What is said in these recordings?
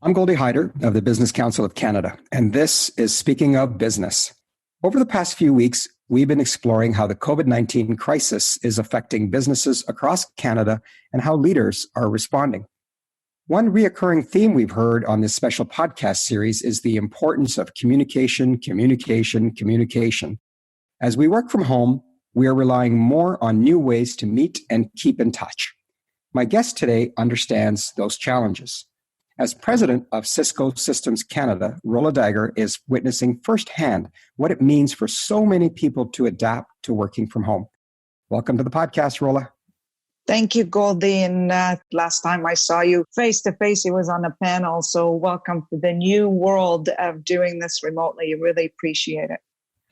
I'm Goldie Hyder of the Business Council of Canada, and this is Speaking of Business. Over the past few weeks, we've been exploring how the COVID-19 crisis is affecting businesses across Canada and how leaders are responding. One reoccurring theme we've heard on this special podcast series is the importance of communication. As we work from home, we are relying more on new ways to meet and keep in touch. My guest today understands those challenges. As president of Cisco Systems Canada, Rola Dagher is witnessing firsthand what it means for so many people to adapt to working from home. Welcome to the podcast, Rola. Thank you, Goldie. And last time I saw you face to face, it was on a panel. So welcome to the new world of doing this remotely. Really appreciate it.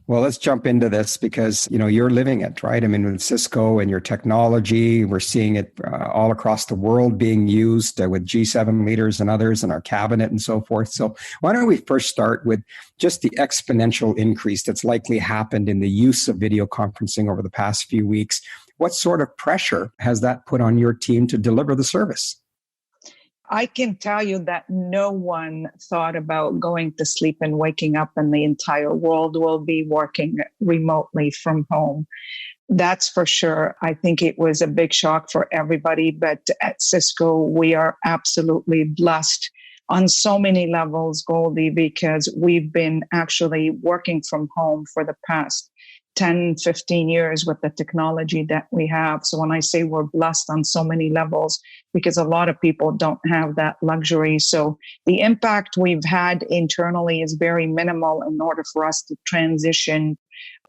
Well, let's jump into this because, you're living it, right? I mean, with Cisco and your technology, we're seeing it all across the world being used with G7 leaders and others in our cabinet and so forth. So why don't we first start with just the exponential increase that's likely happened in the use of video conferencing over the past few weeks. What sort of pressure has that put on your team to deliver the service? I can tell you that no one thought about going to sleep and waking up and the entire world will be working remotely from home. That's for sure. I think it was a big shock for everybody, but at Cisco, we are absolutely blessed on so many levels, Goldie, because we've been actually working from home for the past 10, 15 years with the technology that we have. So when I say we're blessed on so many levels, because a lot of people don't have that luxury. So the impact we've had internally is very minimal in order for us to transition.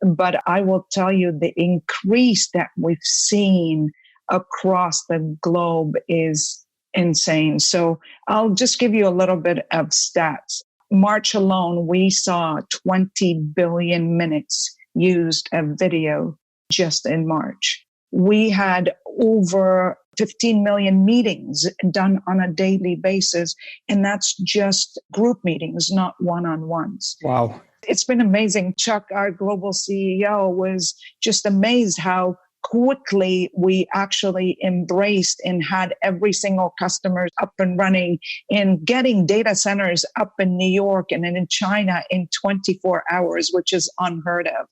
But I will tell you the increase that we've seen across the globe is insane. So I'll just give you a little bit of stats. March alone, we saw 20 billion minutes used a video just in March. We had over 15 million meetings done on a daily basis, and that's just group meetings, not one-on-ones. Wow. It's been amazing. Chuck, our global CEO, was just amazed how quickly we actually embraced and had every single customer up and running and getting data centers up in New York and in China in 24 hours, which is unheard of.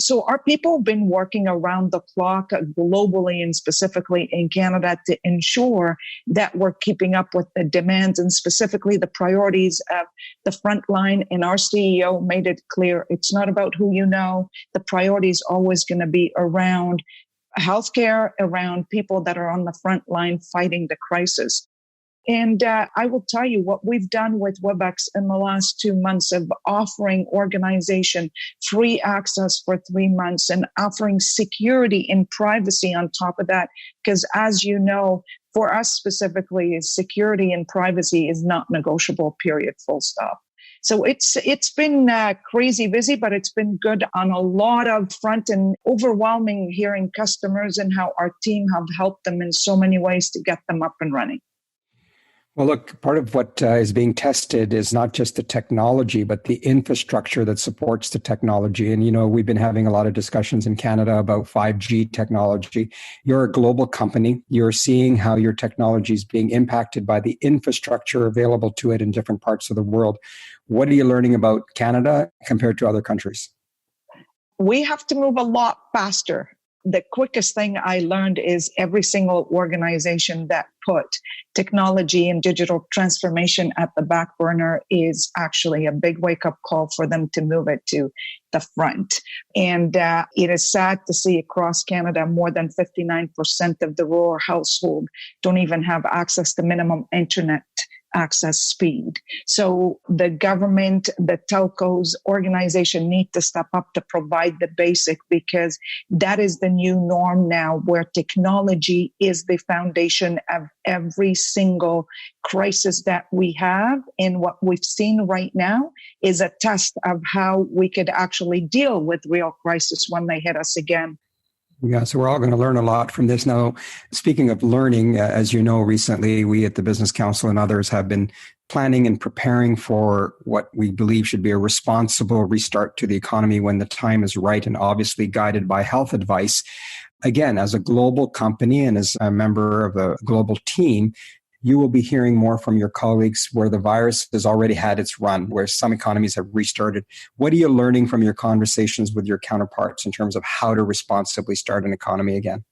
So our people have been working around the clock globally and specifically in Canada to ensure that we're keeping up with the demands and specifically the priorities of the front line. And our CEO made it clear it's not about who you know. The priority is always going to be around healthcare, around people that are on the front line fighting the crisis. And I will tell you what we've done with WebEx in the last 2 months of offering organization free access for 3 months and offering security and privacy on top of that. Because as you know, for us specifically, security and privacy is not negotiable, period, full stop. So it's been crazy busy, but it's been good on a lot of front and overwhelming hearing customers and how our team have helped them in so many ways to get them up and running. Well, look, part of what is being tested is not just the technology, but the infrastructure that supports the technology. And, we've been having a lot of discussions in Canada about 5G technology. You're a global company. You're seeing how your technology is being impacted by the infrastructure available to it in different parts of the world. What are you learning about Canada compared to other countries? We have to move a lot faster. The quickest thing I learned is every single organization that put technology and digital transformation at the back burner is actually a big wake-up call for them to move it to the front. And it is sad to see across Canada, more than 59% of the rural household don't even have access to minimum internet access speed. So the government, the telcos, organization need to step up to provide the basic, because that is the new norm now, where technology is the foundation of every single crisis that we have. And what we've seen right now is a test of how we could actually deal with real crisis when they hit us again. Yeah, so we're all going to learn a lot from this. Now, speaking of learning, as you know, recently we at the Business Council and others have been planning and preparing for what we believe should be a responsible restart to the economy when the time is right, and obviously guided by health advice. Again, as a global company and as a member of a global team, you will be hearing more from your colleagues where the virus has already had its run, where some economies have restarted. What are you learning from your conversations with your counterparts in terms of how to responsibly start an economy again?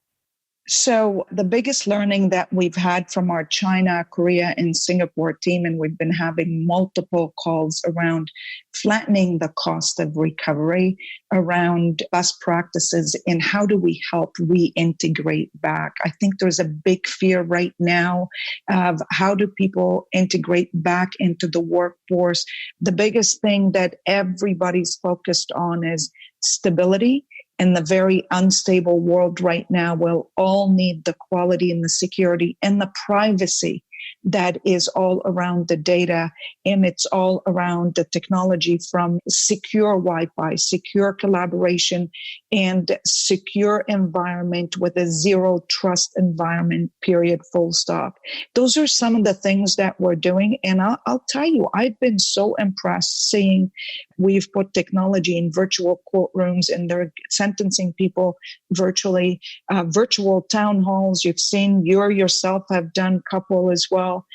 So the biggest learning that we've had from our China, Korea, and Singapore team, and we've been having multiple calls around flattening the cost of recovery, around best practices, and how do we help reintegrate back. I think there's a big fear right now of how do people integrate back into the workforce. The biggest thing that everybody's focused on is stability. In the very unstable world right now, we'll all need the quality and the security and the privacy that is all around the data, and it's all around the technology, from secure Wi-Fi, secure collaboration, and secure environment with a zero trust environment, period, full stop. Those are some of the things that we're doing. And I'll tell you, I've been so impressed seeing we've put technology in virtual courtrooms, and they're sentencing people virtually, virtual town halls. You've seen, you yourself have done a couple as well,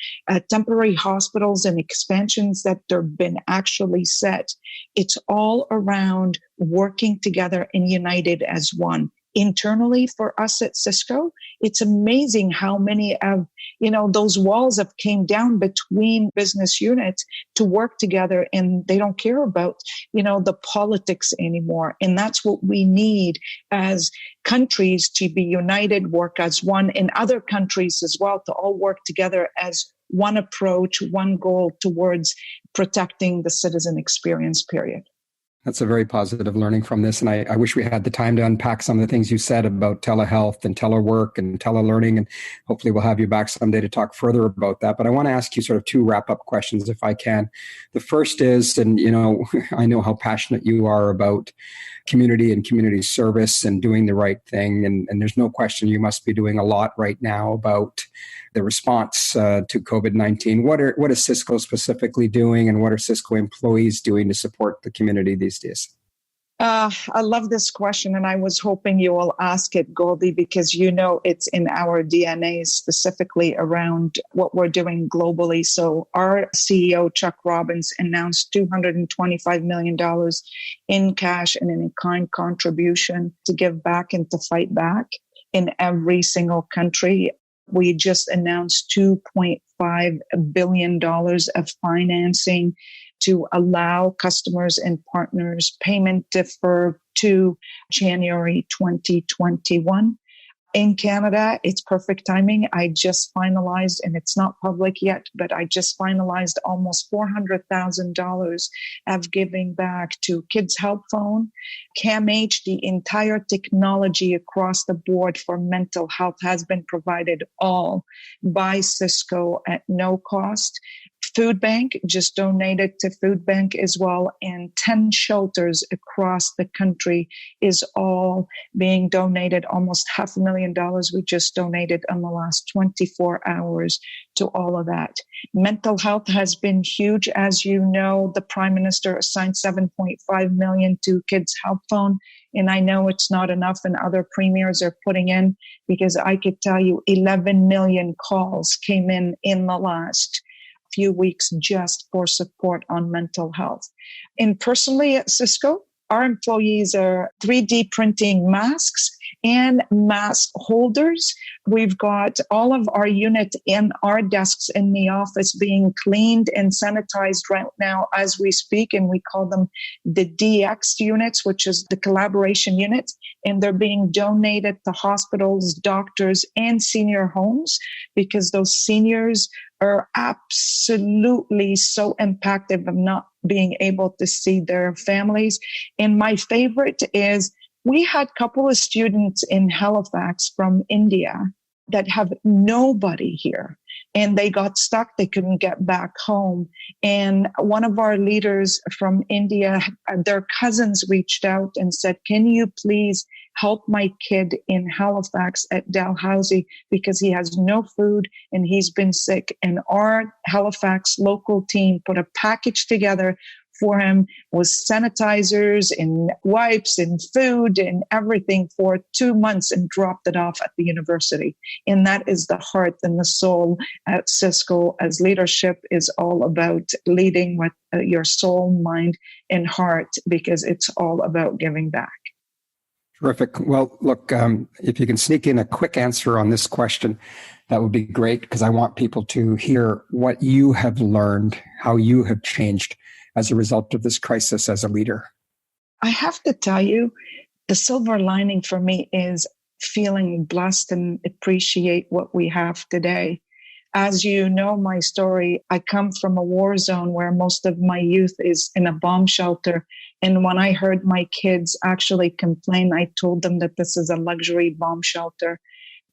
temporary hospitals and expansions that have been actually set. It's all around working together and united as one. Internally for us at Cisco, it's amazing how many of, those walls have came down between business units to work together, and they don't care about, the politics anymore. And that's what we need as countries, to be united, work as one, in other countries as well, to all work together as one approach, one goal towards protecting the citizen experience, period. That's a very positive learning from this. And I wish we had the time to unpack some of the things you said about telehealth and telework and telelearning. And hopefully we'll have you back someday to talk further about that. But I want to ask you sort of two wrap-up questions, if I can. The first is, and I know how passionate you are about community and community service and doing the right thing. And there's no question you must be doing a lot right now about the response to COVID-19. What is Cisco specifically doing, and what are Cisco employees doing to support the community these days? I love this question, and I was hoping you will ask it, Goldie, because it's in our DNA, specifically around what we're doing globally. So our CEO, Chuck Robbins, announced $225 million in cash and in kind contribution to give back and to fight back in every single country. We just announced $2.5 billion of financing to allow customers and partners payment deferred to January 2021. In Canada, it's perfect timing. I just finalized, and it's not public yet, but I just finalized almost $400,000 of giving back to Kids Help Phone, CAMH. The entire technology across the board for mental health has been provided all by Cisco at no cost. Food Bank just donated to Food Bank as well, and 10 shelters across the country is all being donated. Almost $500,000 we just donated in the last 24 hours to all of that. Mental health has been huge. As you know, the Prime Minister assigned $7.5 million to Kids Help Phone. And I know it's not enough, and other premiers are putting in, because I could tell you 11 million calls came in the last few weeks just for support on mental health. And personally at Cisco, our employees are 3D printing masks and mask holders. We've got all of our unit and our desks in the office being cleaned and sanitized right now as we speak. And we call them the DX units, which is the collaboration units. And they're being donated to hospitals, doctors, and senior homes, because those seniors are absolutely so impacted of not being able to see their families. And my favorite is, we had a couple of students in Halifax from India that have nobody here, and they got stuck. They couldn't get back home. And one of our leaders from India, their cousins reached out and said, can you please help my kid in Halifax at Dalhousie, because he has no food and he's been sick. And our Halifax local team put a package together for him was sanitizers and wipes and food and everything for 2 months and dropped it off at the university. And that is the heart and the soul at Cisco, as leadership is all about leading with your soul, mind, and heart, because it's all about giving back. Terrific. Well, look, if you can sneak in a quick answer on this question, that would be great, because I want people to hear what you have learned, how you have changed as a result of this crisis as a leader. I have to tell you, the silver lining for me is feeling blessed and appreciate what we have today. As you know my story, I come from a war zone where most of my youth is in a bomb shelter. And when I heard my kids actually complain, I told them that this is a luxury bomb shelter.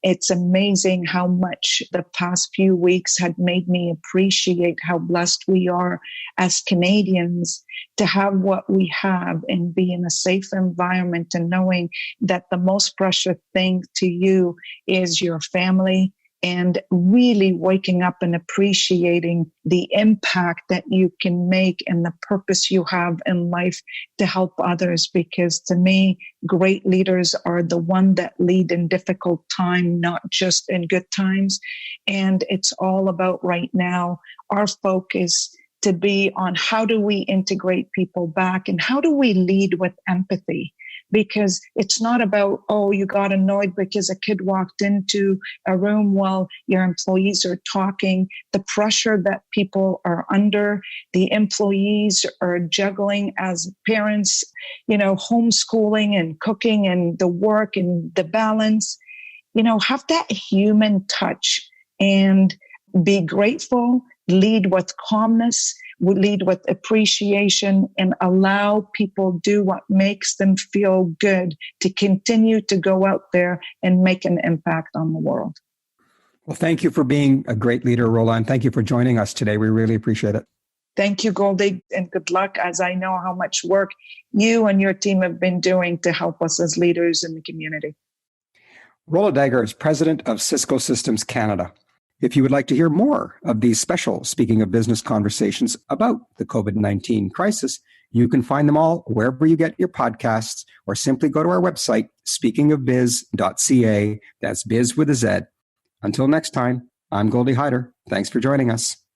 It's amazing how much the past few weeks had made me appreciate how blessed we are as Canadians to have what we have and be in a safe environment, and knowing that the most precious thing to you is your family, and really waking up and appreciating the impact that you can make and the purpose you have in life to help others. Because to me, great leaders are the one that lead in difficult time, not just in good times. And it's all about right now, our focus to be on how do we integrate people back and how do we lead with empathy. Because it's not about, oh, you got annoyed because a kid walked into a room while your employees are talking. The pressure that people are under, the employees are juggling as parents, homeschooling and cooking and the work and the balance, have that human touch and be grateful, lead with calmness, lead with appreciation, and allow people do what makes them feel good to continue to go out there and make an impact on the world. Well, thank you for being a great leader, Rola, and thank you for joining us today. We really appreciate it. Thank you, Goldie, and good luck, as I know how much work you and your team have been doing to help us as leaders in the community. Rola Dagher is president of Cisco Systems Canada. If you would like to hear more of these special Speaking of Business conversations about the COVID-19 crisis, you can find them all wherever you get your podcasts, or simply go to our website, speakingofbiz.ca. That's biz with a Z. Until next time, I'm Goldie Hyder. Thanks for joining us.